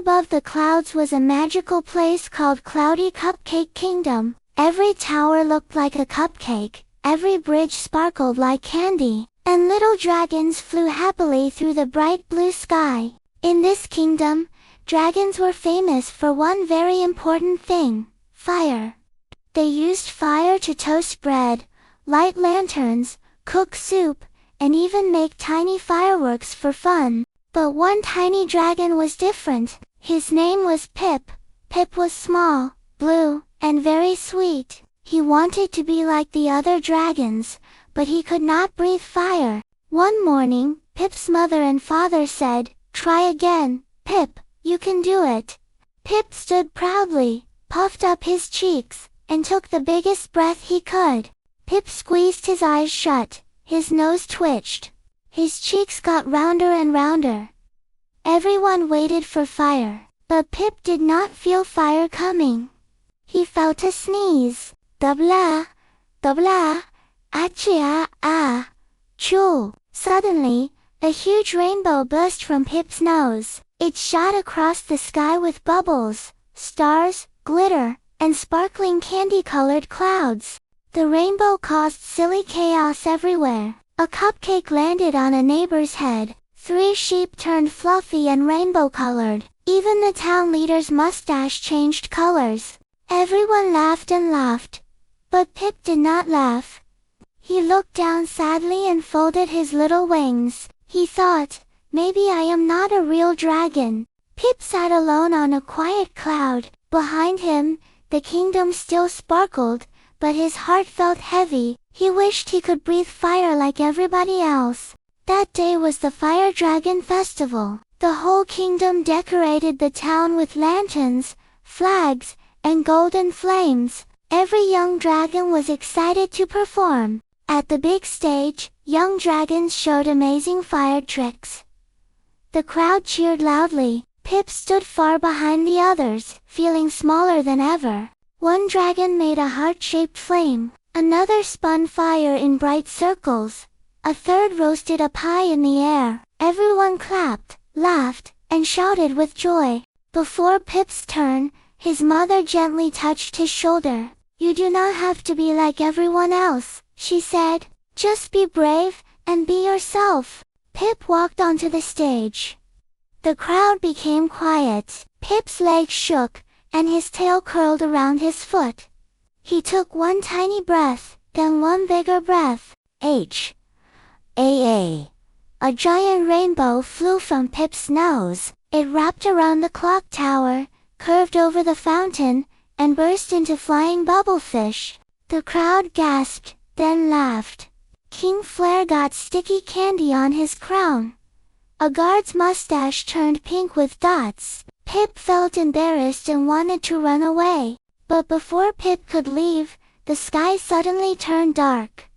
above the clouds was a magical place called Cloudy Cupcake Kingdom. Every tower looked like a cupcake, every bridge sparkled like candy, and little dragons flew happily through the bright blue sky. In this kingdom, dragons were famous for one very important thing: fire. They used fire to toast bread, light lanterns, cook soup, and even make tiny fireworks for fun. But one tiny dragon was different. His name was Pip. Pip was small, blue, and very sweet. He wanted to be like the other dragons, but he could not breathe fire. One morning, Pip's mother and father said, "Try again, Pip, you can do it." Pip stood proudly, puffed up his cheeks, and took the biggest breath he could. Pip squeezed his eyes shut, his nose twitched. His cheeks got rounder and rounder. Everyone waited for fire, but Pip did not feel fire coming. He felt a sneeze. Dabla, dabla, achia, ah, choo. Suddenly, a huge rainbow burst from Pip's nose. It shot across the sky with bubbles, stars, glitter, and sparkling candy-colored clouds. The rainbow caused silly chaos everywhere. A cupcake landed on a neighbor's head. 3 sheep turned fluffy and rainbow-colored. Even the town leader's mustache changed colors. Everyone laughed and laughed. But Pip did not laugh. He looked down sadly and folded his little wings. He thought, "Maybe I am not a real dragon." Pip sat alone on a quiet cloud. Behind him, the kingdom still sparkled, but his heart felt heavy. He wished he could breathe fire like everybody else. That day was the Fire Dragon Festival. The whole kingdom decorated the town with lanterns, flags, and golden flames. Every young dragon was excited to perform. At the big stage, young dragons showed amazing fire tricks. The crowd cheered loudly. Pip stood far behind the others, feeling smaller than ever. One dragon made a heart-shaped flame. Another spun fire in bright circles. A third roasted a pie in the air. Everyone clapped, laughed, and shouted with joy. Before Pip's turn, his mother gently touched his shoulder. "You do not have to be like everyone else," she said. "Just be brave, and be yourself." Pip walked onto the stage. The crowd became quiet. Pip's legs shook, and his tail curled around his foot. He took one tiny breath, then one bigger breath. A giant rainbow flew from Pip's nose. It wrapped around the clock tower, curved over the fountain, and burst into flying bubblefish. The crowd gasped, then laughed. King Flare got sticky candy on his crown. A guard's mustache turned pink with dots. Pip felt embarrassed and wanted to run away. But before Pip could leave, the sky suddenly turned dark.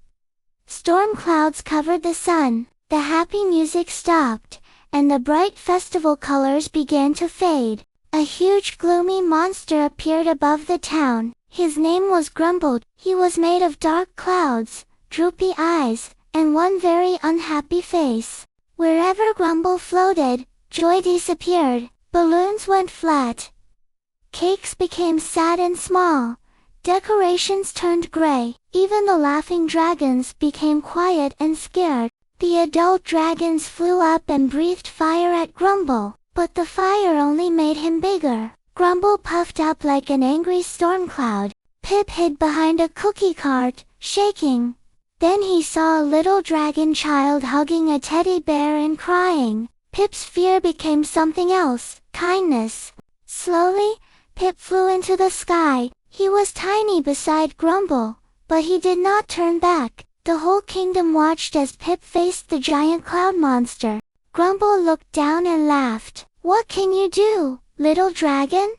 Storm clouds covered the sun, the happy music stopped, and the bright festival colors began to fade. A huge gloomy monster appeared above the town. His name was Grumble. He was made of dark clouds, droopy eyes, and one very unhappy face. Wherever Grumble floated, joy disappeared. Balloons went flat. Cakes became sad and small. Decorations turned gray. Even the laughing dragons became quiet and scared. The adult dragons flew up and breathed fire at Grumble, but the fire only made him bigger. Grumble puffed up like an angry storm cloud. Pip hid behind a cookie cart, shaking. Then he saw a little dragon child hugging a teddy bear and crying. Pip's fear became something else, kindness. Slowly, Pip flew into the sky. He was tiny beside Grumble, but he did not turn back. The whole kingdom watched as Pip faced the giant cloud monster. Grumble looked down and laughed. "What can you do, little dragon?"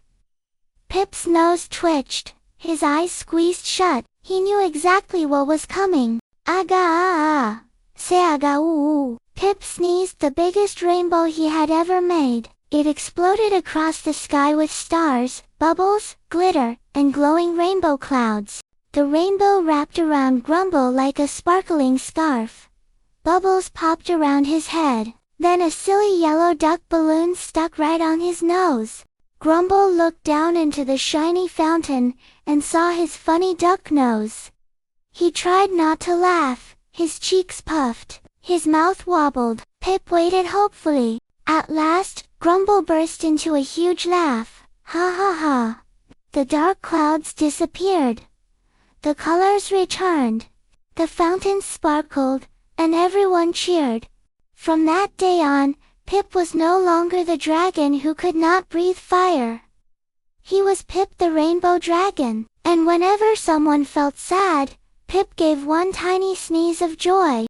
Pip's nose twitched. His eyes squeezed shut. He knew exactly what was coming. Aga-ah-ah. Se-aga-oo-oo. Pip sneezed the biggest rainbow he had ever made. It exploded across the sky with stars, bubbles, glitter, and glowing rainbow clouds. The rainbow wrapped around Grumble like a sparkling scarf. Bubbles popped around his head. Then a silly yellow duck balloon stuck right on his nose. Grumble looked down into the shiny fountain, and saw his funny duck nose. He tried not to laugh, his cheeks puffed, his mouth wobbled. Pip waited hopefully. At last, Grumble burst into a huge laugh. Ha ha ha! The dark clouds disappeared. The colors returned. The fountain sparkled, and everyone cheered. From that day on, Pip was no longer the dragon who could not breathe fire. He was Pip the Rainbow Dragon, and whenever someone felt sad, Pip gave one tiny sneeze of joy.